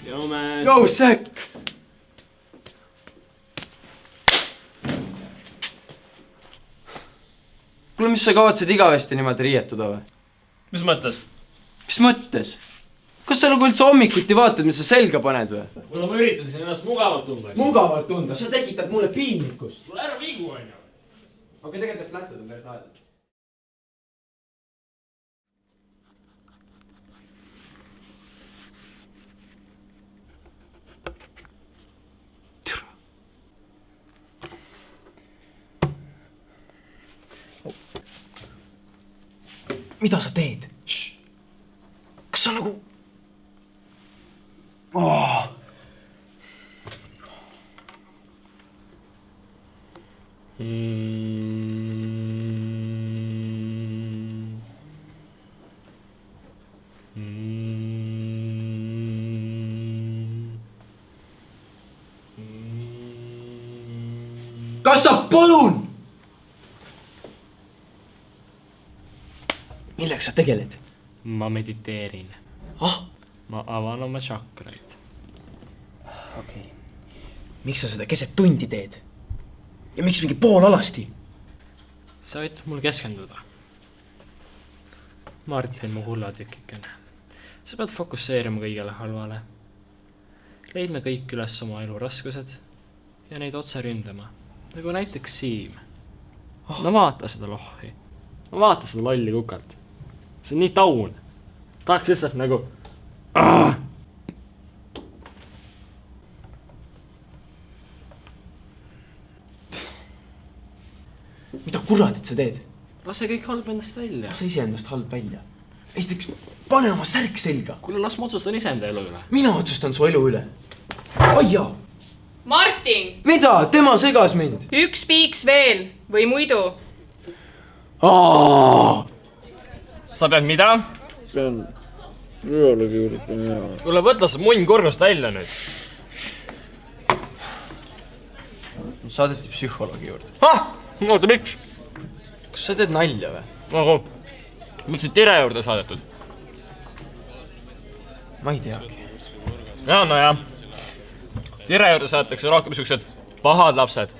Jomes. Yo, Säkk! Kuule, mis sa kavatsed igavesti niimoodi riietuda või? Mis mõttes? Mis mõttes? Kas sa nagu üldse hommikuti vaatad, mis sa selga paned või? Kuule, ma üritan siin ennast mugavalt tunda. Mugavalt tunda? Sa tekitad mulle piinlikkust. Kuule, ära vigu, on ju. Aga tegelikult lähtud on päris aedad. Mida sa teed? Kas sa nagu... Kas sa palun? Millega sa tegeled? Ma mediteerin. Ah? Ma avan oma čakraid. Okei. Miks sa seda keset tundi teed? Ja miks mingi pool alasti? Sa aitab mul keskenduda. Martin, mu hullatükikene. Sa pead fokusseerima kõigele halvale. Leidme kõik üles oma elu raskused ja neid otse ründama. Nagu näiteks Siim. No vaata seda lohhi. No vaata seda lolli kukalt. See on nii taun. Tahaks lihtsalt nagu... Mida kuradit sa teed? Lase kõik halb endast välja. Lase ise endast halb välja. Esiteks, pane oma särk selga. Kuule, las ma otsustan ise enda elu üle. Mina otsustan su elu üle. Aia! Martin! Mida? Tema segas mind. Üks piiks veel või muidu? Sa pead mida? Pean psühholoogi juurde minema. Kuule, võta see munn kornust välja nüüd. Saadeti psühholoogi juurde. Oota, miks? Kas sa teed nalja või? Nagu, miks see Tire juurde saadetud? Ma ei teagi. Ja, no jah. Tire juurde saadetakse rohkem siuksed pahad lapsed.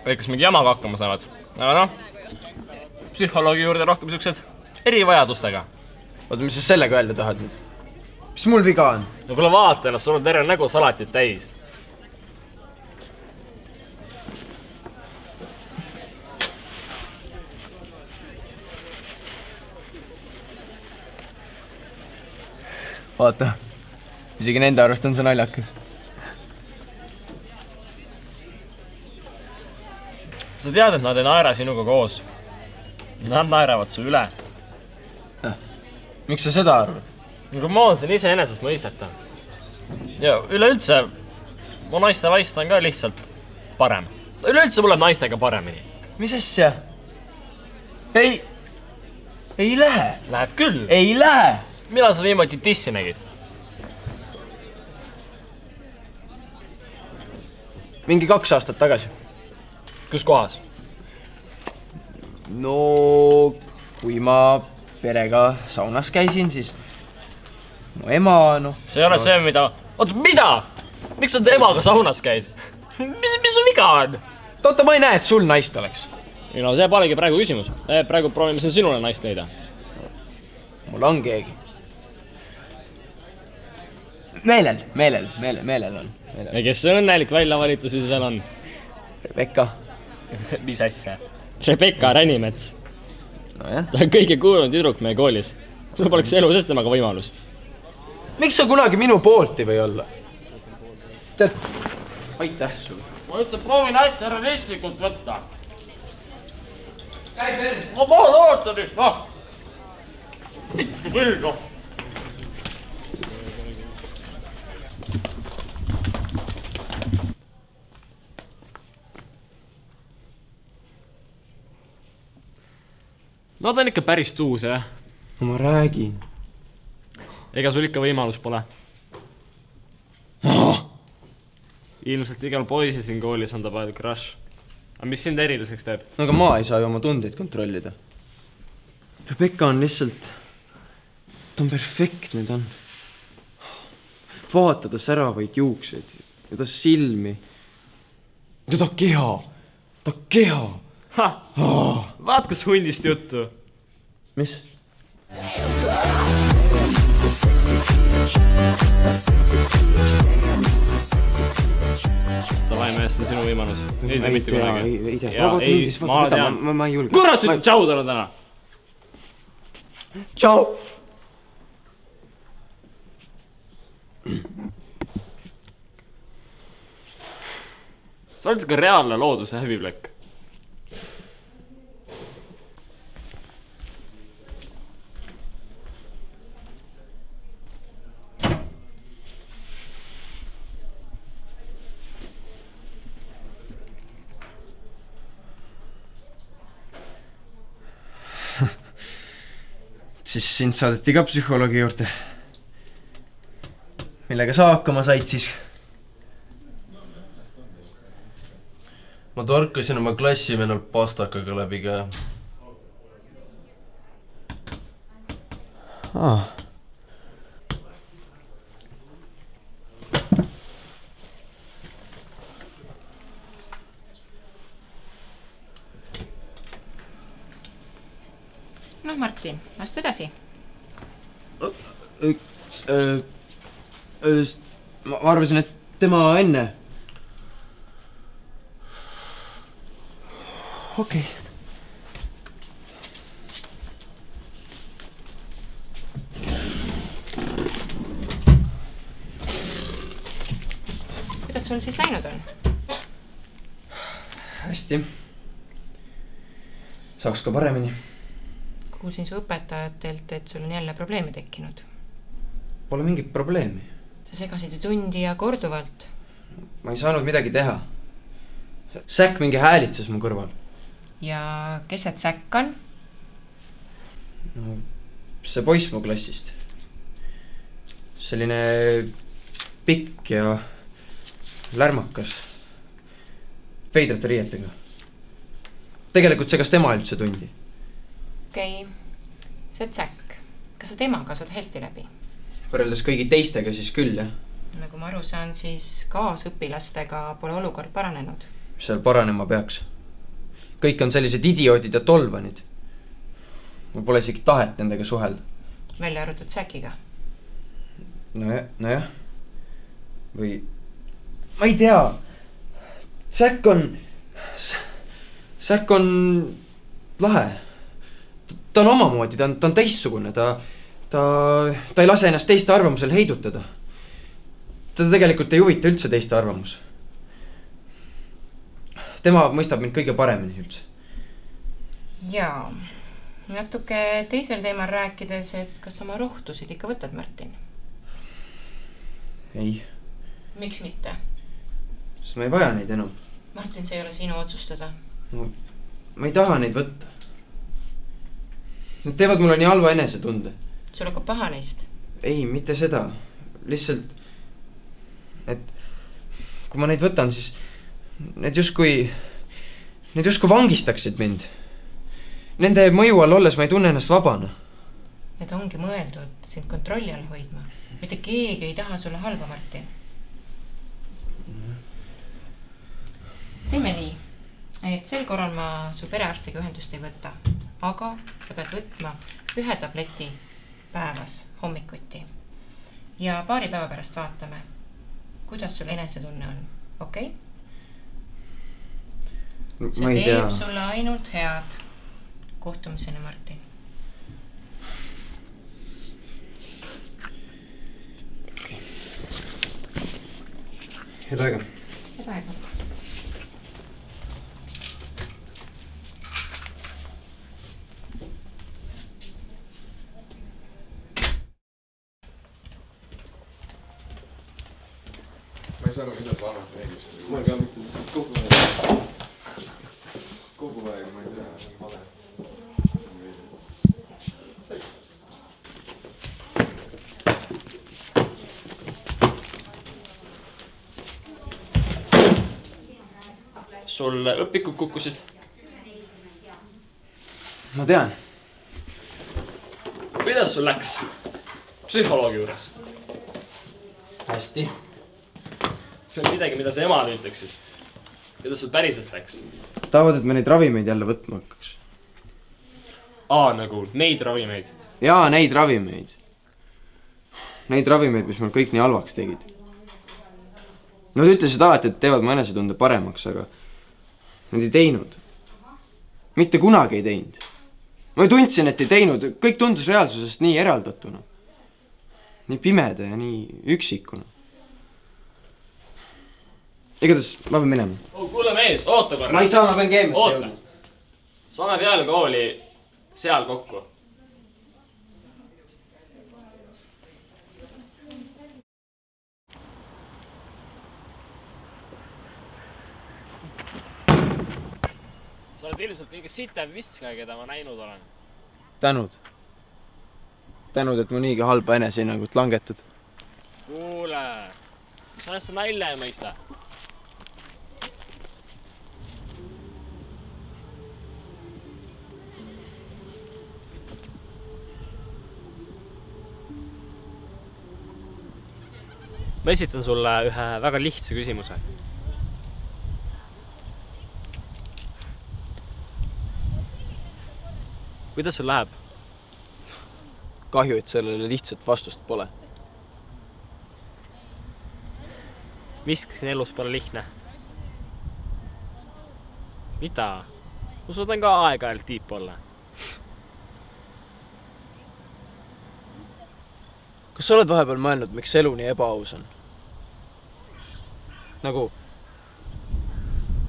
Või kes mingi jamaga hakkama saavad. Aga noh, psühholoogi juurde rohkem siuksed erivajadustega. Oota, mis sa sellega öelda tahad nüüd? Mis mul viga on? No kuule vaata ennast, sul on terve nägu salatit täis. Vaata, isegi nende arust on see naljakas. Sa tead, et nad ei naera sinuga koos. Nad naeravad su üle. Miks sa seda arvad? Nagu ma olen siin iseenesest mõistetav. Ja üleüldse, mu naiste vaist on ka lihtsalt parem. Üleüldse mul on naistega paremini. Mis asja? Ei lähe. Läheb küll. Ei lähe. Millal sa viimati tissi nägid? Mingi 2 aastat tagasi. Kus kohas? No, kui ma perega saunas käisin, siis mu ema, noh... See ei ole see, mida... Oota, mida? Miks sa emaga saunas käid? Mis su viga on? Oota, ma ei näe, et sul naist oleks. Ei no, see polegi praegu küsimus. Praegu proovime siin sinule naist leida. Mul on keegi. Meelel on. Ja kes see õnnelik välja valitus siis veel on? Rebecca. Mis asja? Rebecca Ränimets. No jah. Ta on kõige kuulnud tüdruk meie koolis. Sul poleks elu sest temaga võimalust. Miks sa kunagi minu poolt ei või olla? Tead, aitäh sulle. Ma ütlen, proovi naist realistlikult võtta. Käi perse. Ma pool oota nüüd, noh. Mitte küll, noh. No ta on ikka päris tuus, jah? No ma räägin. Ega sul ikka võimalus pole? Ilmselt igal poisi siin koolis on ta palju crush. Aga mis sind eriliseks teeb? No aga ma ei saa ju oma tundeid kontrollida. Rebecca on lihtsalt... Ta on perfektne, ta on... vaata ta säravaid juukseid ja ta silmi. Ja ta keha. Vaat kus hundist juttu. Mis? Davai meest, on sinu võimalus. Ei tea mitte kunagi. Ei tea. Ja, ei, ma tean. Ma ei julge. Kurat, ütled tšau talle täna. Tšau! Sa oled ka reaalne looduse häbiplekk. Siis sind saadeti ka psühholoogi juurde. Millega sa hakkama said siis? Ma torkasin oma klassivennal pastakaga läbi käe. Noh, Martin, astu edasi. Ma arvasin, et tema enne. Okei. Kuidas sul siis läinud on? Hästi. Saaks ka paremini. Kuulsin su õpetajatelt, et sul on jälle probleeme tekkinud. Pole mingit probleemi. Sa segasid ju tundi ja korduvalt. Ma ei saanud midagi teha. Säkk mingi häälitses mu kõrval. Ja kes see Säkk on? No, see poiss mu klassist. Selline pikk ja lärmakas. Veidrate riietega. Tegelikult segas tema üldse tundi. Okei, see Säkk. Kas sa temaga saad hästi läbi? Võrreldes kõigi teistega siis küll, jah. Nagu ma aru saan, siis kaasõpilastega pole olukord paranenud. Mis seal paranema peaks? Kõik on sellised idioodid ja tolvanid. Mul pole isegi tahet nendega suhelda. Välja arvatud Säkiga. Nojah. Või... Ma ei tea. Säkk on lahe. Ta on omamoodi, ta on teistsugune. Ta ei lase ennast teiste arvamusel heidutada. Ta tegelikult ei huvita üldse teiste arvamus. Tema mõistab mind kõige paremini üldse. Jaa. Natuke teisel teemal rääkides, et kas oma rohtusid ikka võtad, Martin? Ei. Miks mitte? Sest ma ei vaja neid enam. Martin, see ei ole sinu otsustada. No, ma ei taha neid võtta. Nad teevad mulle nii halva enesetunde. Sul hakkab paha neist? Ei, mitte seda. Lihtsalt, et kui ma neid võtan, siis need justkui vangistaksid mind. Nende mõju all olles ma ei tunne ennast vabana. Need ongi mõeldud sind kontrolli all hoidma. Mitte keegi ei taha sulle halba, Martin. Teeme nii, et sel korral ma su perearstiga ühendust ei võta, aga sa pead võtma 1 tableti päevas hommikuti. Ja paari päeva pärast vaatame, kuidas sul enesetunne on, okei? See teeb sulle ainult head. Kohtumiseni, Martin. Head aega. Head aega. Ma ei saa aru, mida sa annad meelist. Ma ei tea mitte kogu aeg, ma ei tea, see on vale. Sul õpikud kukkusid? Ma tean. Kuidas sul läks? Psühholoogi juures? hästi. see on midagi, mida sa emale ütleksid. Kuidas sul päriselt läks? tahavad, et me neid ravimeid jälle võtma hakkaks. Nagu neid ravimeid. jaa, neid ravimeid. Neid ravimeid, mis mul kõik nii halvaks tegid. Nad ütlesid alati, et teevad mu enesetunde paremaks, aga nad ei teinud. Mitte kunagi ei teinud. Ma tundsin, et ei teinud, kõik tundus reaalsusest nii eraldatuna. Nii pimeda ja nii üksikuna. Igatahes ma pean minema. Kuule mees, oota korra. Ma ei saa, ma pean keemiasse jõudma. Saame peale kooli seal kokku. Sa oled ilmselt kõige sitem viskaja, keda ma näinud olen. Tänud. Tänud, et mu niigi halba enesehinnangut langetad. Kuule, sa ennast nalja ei mõista. Ma esitan sulle ühe väga lihtsa küsimuse. Kuidas sul läheb? Kahju, et sellele lihtsat vastust pole. Miski siin elus pole lihtne. Mida? Ma suudan ka aeg-ajalt tiip olla. Kas sa oled vahepeal mõelnud, miks elu nii ebaaus on? Nagu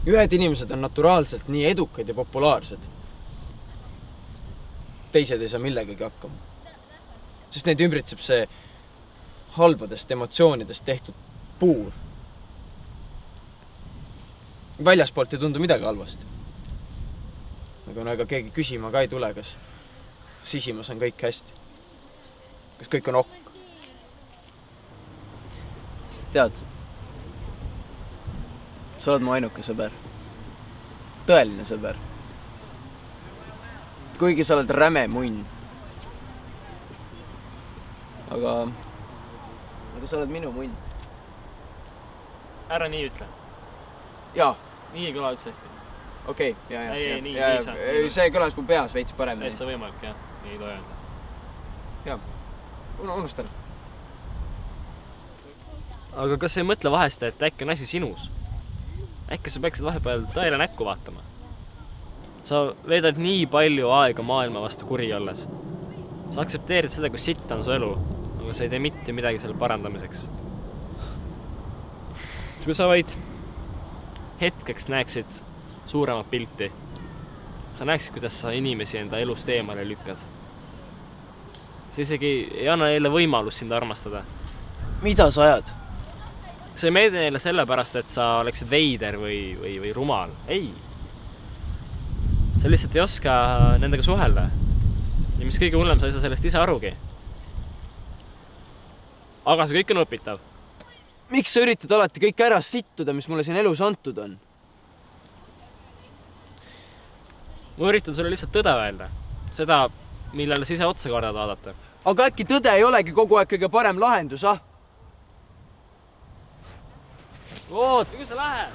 ühed inimesed on naturaalselt nii edukad ja populaarsed. Teised ei saa millegagi hakkama. Sest neid ümbritseb see halbadest emotsioonidest tehtud puur. Väljaspoolt ei tundu midagi halvasti. Aga keegi küsima ka ei tule, kas sisimas on kõik hästi. Kas kõik on ok? Tead, sa oled mu ainuke sõber. Tõeline sõber. Kuigi sa oled räme munn. Aga sa oled minu munn. Ära nii ütle. Jaa. Nii ei kõla üldse hästi. Okei, Nii ei saa. See kõlas mu peas veits paremini. Et see võimalik, jah. Nii ei tohi öelda. Jaa, unusta ära. Aga kas sa ei mõtle vahest, et äkki on asi sinus? Äkki sa peaksid vahepeal tõele näkku vaatama? Sa veedad nii palju aega maailma vastu kuri olles. Sa aktsepteerid seda, kui sitt on su elu, aga sa ei tee mitte midagi selle parandamiseks. Kui sa vaid hetkeks näeksid suuremat pilti, sa näeksid, kuidas sa inimesi enda elust eemale lükkad. Sa isegi ei anna neile võimalust sind armastada. Mida sa ajad? Sa ei meeldi neile sellepärast, et sa oleksid veider või rumal. Ei. Sa lihtsalt ei oska nendega suhelda. Ja mis kõige hullem, sa ei saa sellest ise arugi. Aga see kõik on õpitav. Miks sa üritad alati kõik ära sittuda, mis mulle siin elus antud on? Ma üritan sulle lihtsalt tõde öelda. Seda, millele sa ise otsa kordad vaadata. Aga äkki tõde ei olegi kogu aeg kõige parem lahendus, ah? Oot, kus sa lähed?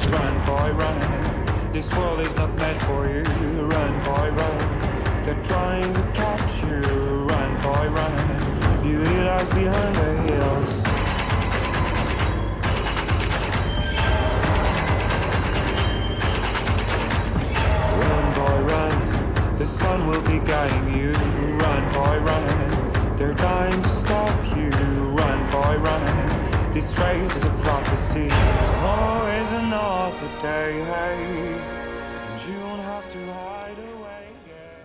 Run, boy, run. This world is not meant for you. Run, boy, run. They're trying to catch you. Run, boy, run. Beauty lies behind the hills. The sun will be guiding you. Run, boy, run. They're dying to stop you. Run, boy, run. This race is a prophecy. Always another day, hey. And you don't have to hide away, yeah.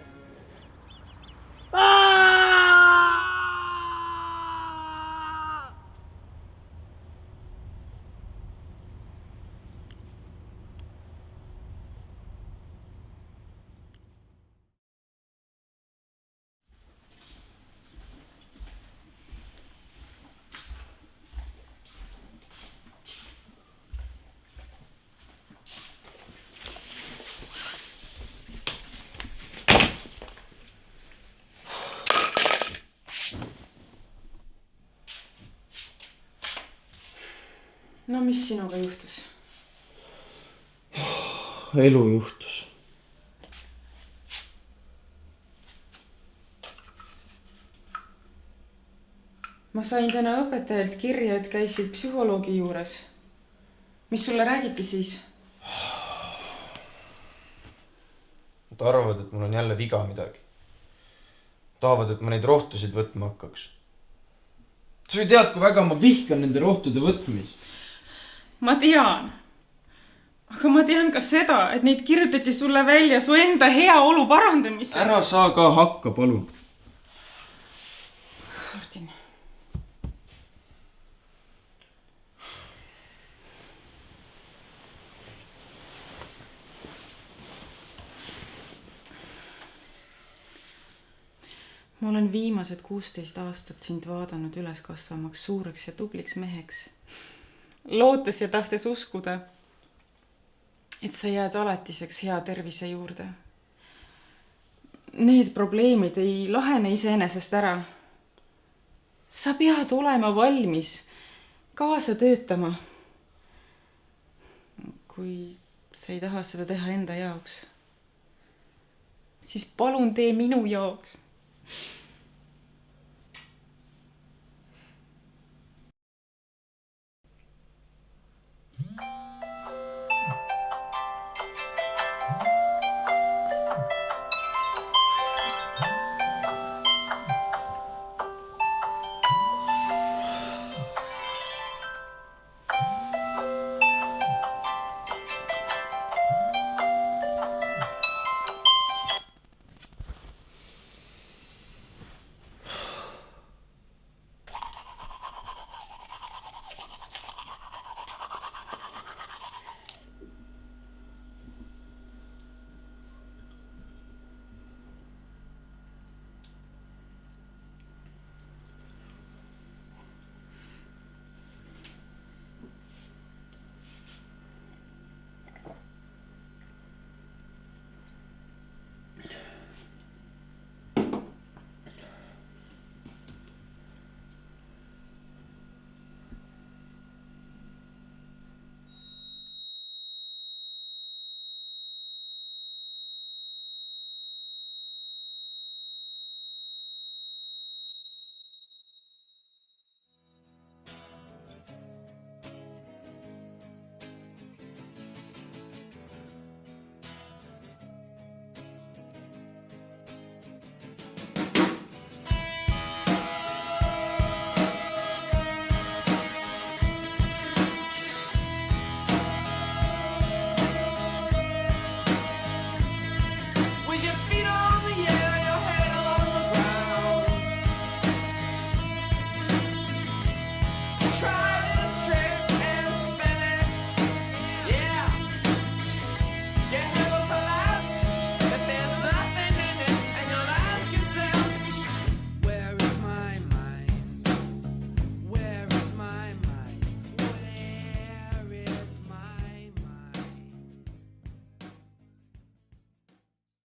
mis sinuga juhtus? elu juhtus. Ma sain täna õpetajalt kirja, et käisid psühholoogi juures. Mis sulle räägiti siis? Nad arvavad, et mul on jälle viga midagi. Tahavad, et ma neid rohtusid võtma hakkaks. Sa ju tead, kui väga ma vihkan nende rohtude võtmist. Ma tean. Aga ma tean ka seda, et neid kirjutati sulle välja su enda heaolu parandamiseks. Ära saa ka hakka, palun. Martin. Ma olen viimased 16 aastat sind vaadanud üles kasvamaks suureks ja tubliks meheks. Lootes ja tahtes uskuda, et sa jääd alatiseks hea tervise juurde. Need probleemid ei lahene iseenesest ära. Sa pead olema valmis kaasa töötama. Kui sa ei taha seda teha enda jaoks, siis palun tee minu jaoks.